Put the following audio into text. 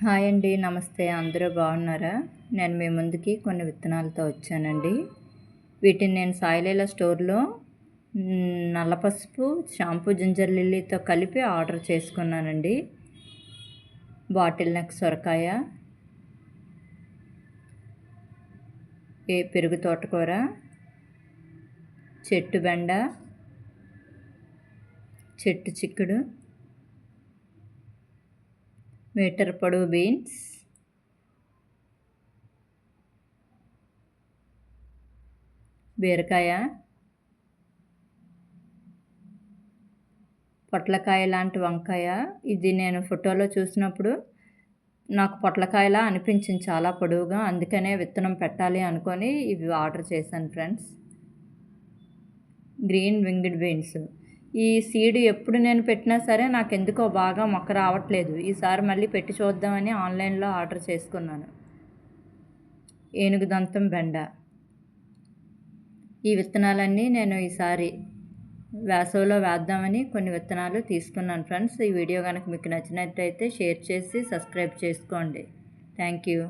Hi అండి. నమస్తే. అందరూ బాగున్నారా? నేను మీ ముందుకి కొన్ని విత్తనాలతో వచ్చానండి. వీటిని నేను సాయిలీల స్టోర్‌లో నల్ల పసుపు, షాంపూ జింజర్ లిల్లీతో కలిపి ఆర్డర్ చేసుకున్నానండి. బాటిల్ నెక్ సొరకాయ, పెరుగు తోటకూర, చెట్టు బెండ, చెట్టు చిక్కుడు, మీటర్ పొడవు బీన్స్, బీరకాయ, పొట్లకాయ లాంటి వంకాయ. ఇది నేను ఫోటోలో చూసినప్పుడు నాకు పొట్లకాయలా అనిపించింది, చాలా పొడవుగా. అందుకనే విత్తనం పెట్టాలి అనుకొని ఇవి ఆర్డర్ చేశాను ఫ్రెండ్స్. Green winged beans. ఈ సీడ్ ఎప్పుడు నేను పెట్టినా సరే నాకెందుకో బాగా మొక్క రావట్లేదు. ఈసారి మళ్ళీ పెట్టి చూద్దామని ఆన్లైన్లో ఆర్డర్ చేసుకున్నాను. ఏనుగుదంతం బెండ. ఈ విత్తనాలన్నీ నేను ఈసారి వేసవిలో వేద్దామని కొన్ని విత్తనాలు తీసుకున్నాను ఫ్రెండ్స్. ఈ వీడియో కనుక మీకు నచ్చినట్టయితే షేర్ చేసి సబ్స్క్రైబ్ చేసుకోండి. Thank you.